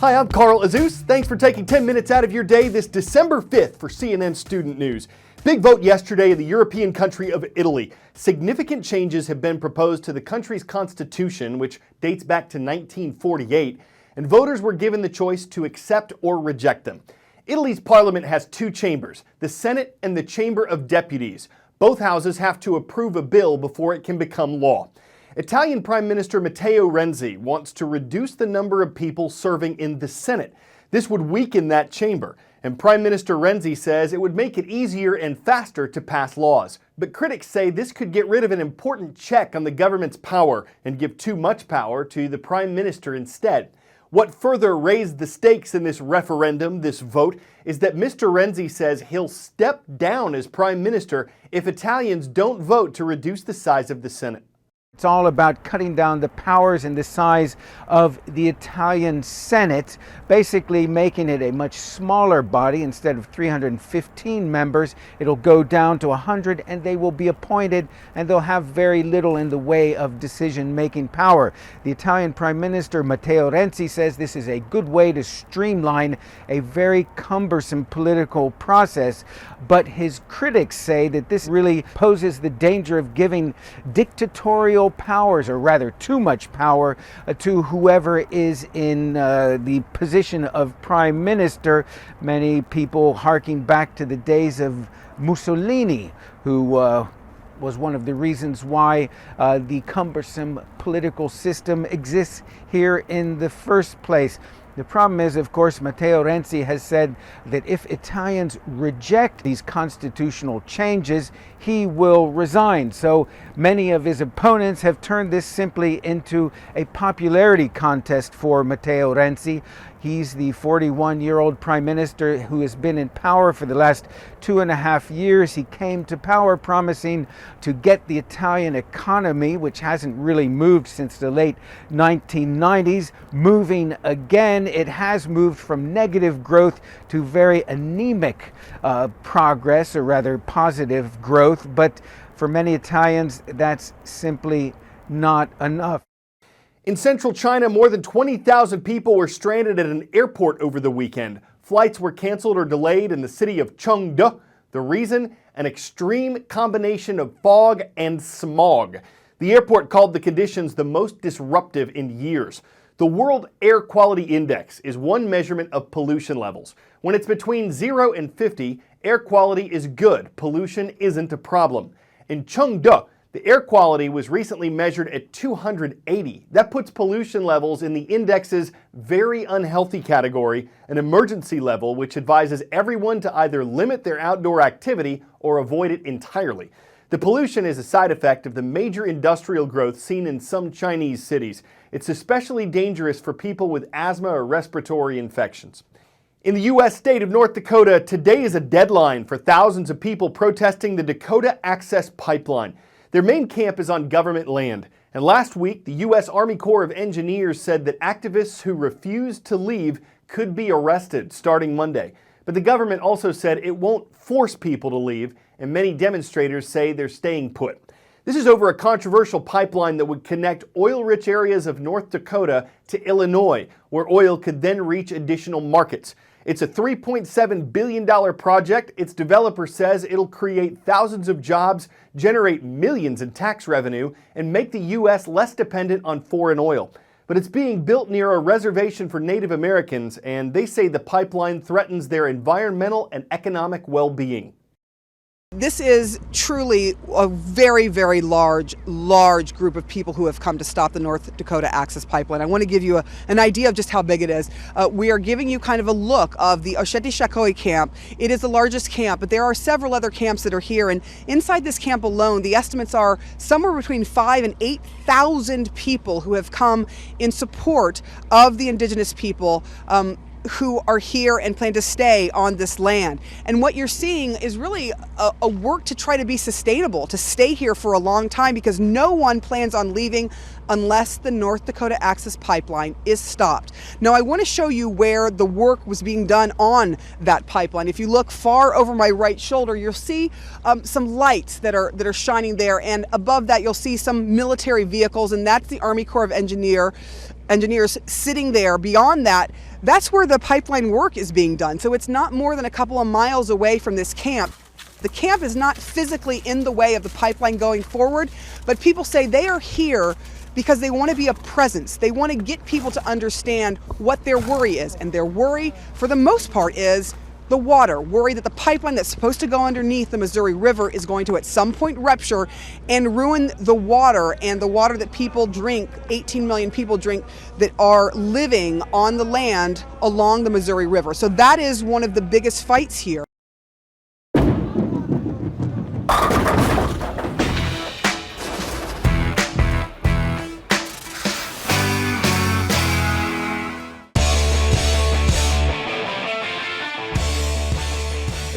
Hi, I'm Carl Azus. Thanks for taking 10 minutes out of your day this December 5th for CNN Student News. Big vote yesterday in the European country of Italy. Significant changes have been proposed to the country's constitution, which dates back to 1948, and voters were given the choice to accept or reject them. Italy's parliament has two chambers, the Senate and the Chamber of Deputies. Both houses have to approve a bill before it can become law. Italian Prime Minister Matteo Renzi wants to reduce the number of people serving in the Senate. This would weaken that chamber, and Prime Minister Renzi says it would make it easier and faster to pass laws. But critics say this could get rid of an important check on the government's power and give too much power to the Prime Minister instead. What further raised the stakes in this referendum, this vote, is that Mr. Renzi says he'll step down as Prime Minister if Italians don't vote to reduce the size of the Senate. It's all about cutting down the powers and the size of the Italian Senate, basically making it a much smaller body. Instead of 315 members, it'll go down to 100, and they will be appointed, and they'll have very little in the way of decision-making power. The Italian Prime Minister Matteo Renzi says this is a good way to streamline a very cumbersome political process, but his critics say that this really poses the danger of giving dictatorial powers, or rather too much power, to whoever is in the position of Prime Minister. Many people harking back to the days of Mussolini, who was one of the reasons why the cumbersome political system exists here in the first place. The problem is, of course, Matteo Renzi has said that if Italians reject these constitutional changes, he will resign. So many of his opponents have turned this simply into a popularity contest for Matteo Renzi. He's the 41-year-old prime minister who has been in power for the last 2.5 years. He came to power promising to get the Italian economy, which hasn't really moved since the late 1990s, moving again. It has moved from negative growth to very anemic progress, or rather positive growth. But for many Italians, that's simply not enough. In central China, more than 20,000 people were stranded at an airport over the weekend. Flights were canceled or delayed in the city of Chengdu. The reason? An extreme combination of fog and smog. The airport called the conditions the most disruptive in years. The World Air Quality Index is one measurement of pollution levels. When it's between 0 and 50, air quality is good. Pollution isn't a problem. In Chengdu, the air quality was recently measured at 280. That puts pollution levels in the index's very unhealthy category, an emergency level which advises everyone to either limit their outdoor activity or avoid it entirely. The pollution is a side effect of the major industrial growth seen in some Chinese cities. It's especially dangerous for people with asthma or respiratory infections. In the U.S. state of North Dakota, today is a deadline for thousands of people protesting the Dakota Access Pipeline. Their main camp is on government land, and last week the U.S. Army Corps of Engineers said that activists who refuse to leave could be arrested starting Monday. But the government also said it won't force people to leave, and many demonstrators say they're staying put. This is over a controversial pipeline that would connect oil-rich areas of North Dakota to Illinois, where oil could then reach additional markets. It's a $3.7 billion project. Its developer says it'll create thousands of jobs, generate millions in tax revenue, and make the U.S. less dependent on foreign oil. But it's being built near a reservation for Native Americans, and they say the pipeline threatens their environmental and economic well-being. This is truly a very, very large group of people who have come to stop the North Dakota Access Pipeline. I want to give you an idea of just how big it is. We are giving you kind of a look of the Osheti-Shakoi camp. It is the largest camp, but there are several other camps that are here. And inside this camp alone, the estimates are somewhere between 5,000 and 8,000 people who have come in support of the indigenous people who are here and plan to stay on this land. And what you're seeing is really a work to try to be sustainable, to stay here for a long time, because no one plans on leaving unless the North Dakota Access Pipeline is stopped. Now, I want to show you where the work was being done on that pipeline. If you look far over my right shoulder, you'll see some lights that are shining there, and above that you'll see some military vehicles, and that's the Army Corps of Engineers sitting there. Beyond that, that's where the pipeline work is being done. So it's not more than a couple of miles away from this camp. The camp is not physically in the way of the pipeline going forward, but people say they are here because they want to be a presence. They want to get people to understand what their worry is. And their worry, for the most part, is the water. Worry that the pipeline that's supposed to go underneath the Missouri River is going to at some point rupture and ruin the water, and the water that people drink, 18 million people drink, that are living on the land along the Missouri River. So that is one of the biggest fights here.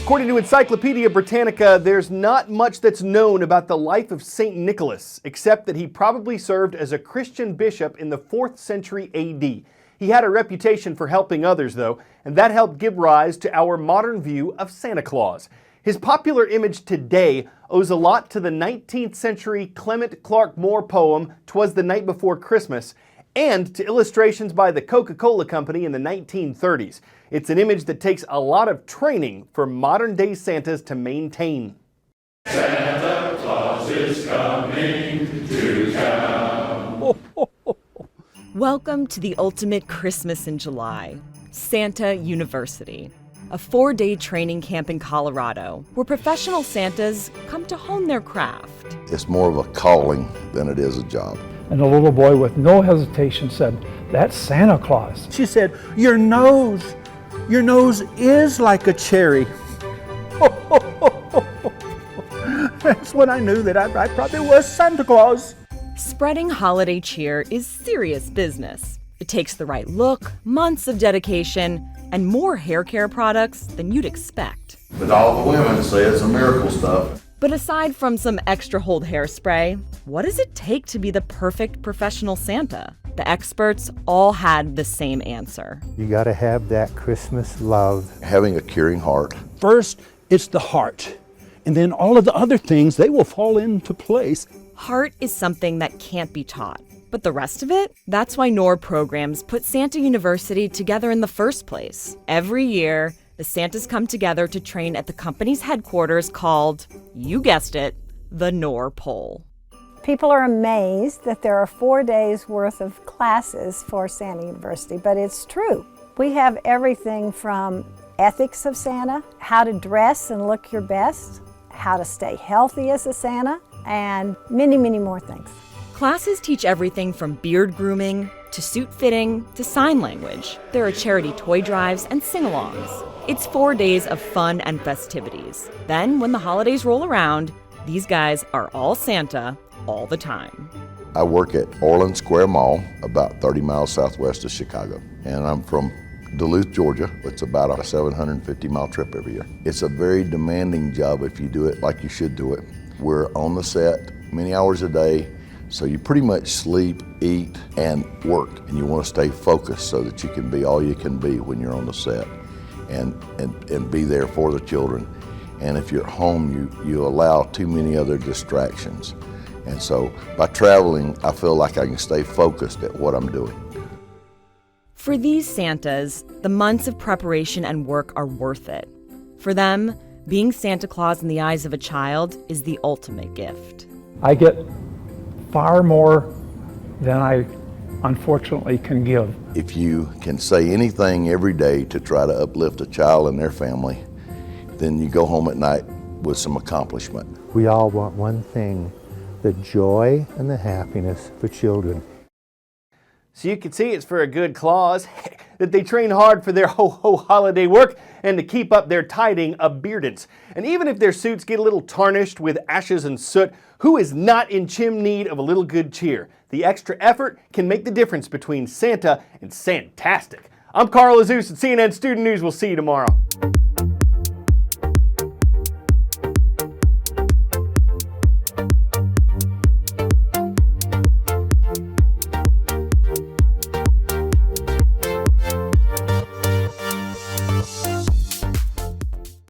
According to Encyclopedia Britannica, there's not much that's known about the life of St. Nicholas, except that he probably served as a Christian bishop in the 4th century AD. He had a reputation for helping others, though, and that helped give rise to our modern view of Santa Claus. His popular image today owes a lot to the 19th century Clement Clarke Moore poem, "'Twas the Night Before Christmas," and to illustrations by the Coca-Cola Company in the 1930s. It's an image that takes a lot of training for modern-day Santas to maintain. Santa Claus is coming to town. Welcome to the ultimate Christmas in July, Santa University, a 4-day training camp in Colorado where professional Santas come to hone their craft. It's more of a calling than it is a job. And the little boy with no hesitation said, "That's Santa Claus." She said, your nose is like a cherry." That's when I knew that I probably was Santa Claus. Spreading holiday cheer is serious business. It takes the right look, months of dedication, and more hair care products than you'd expect. But all the women say it's a miracle stuff. But aside from some extra hold hairspray, what does it take to be the perfect professional Santa? The experts all had the same answer. You gotta have that Christmas love. Having a caring heart. First, it's the heart. And then all of the other things, they will fall into place. Heart is something that can't be taught. But the rest of it? That's why NOR programs put Santa University together in the first place. Every year, the Santas come together to train at the company's headquarters called, you guessed it, the NOR Pole. People are amazed that there are 4 days worth of classes for Santa University, but it's true. We have everything from ethics of Santa, how to dress and look your best, how to stay healthy as a Santa, and many, many more things. Classes teach everything from beard grooming to suit fitting to sign language. There are charity toy drives and sing-alongs. It's 4 days of fun and festivities. Then, when the holidays roll around, these guys are all Santa all the time. I work at Orland Square Mall, about 30 miles southwest of Chicago. And I'm from Duluth, Georgia. It's about a 750-mile trip every year. It's a very demanding job if you do it like you should do it. We're on the set many hours a day, so you pretty much sleep, eat, and work. And you want to stay focused so that you can be all you can be when you're on the set and be there for the children. And if you're at home, you allow too many other distractions. And so by traveling, I feel like I can stay focused at what I'm doing. For these Santas, the months of preparation and work are worth it. For them, being Santa Claus in the eyes of a child is the ultimate gift. I get far more than I unfortunately can give. If you can say anything every day to try to uplift a child and their family, then you go home at night with some accomplishment. We all want one thing, the joy and the happiness for children. So you can see it's for a good cause that they train hard for their ho-ho holiday work and to keep up their tiding of beardance. And even if their suits get a little tarnished with ashes and soot, who is not in chim need of a little good cheer? The extra effort can make the difference between Santa and Santastic. I'm Carl Azus at CNN Student News. We'll see you tomorrow.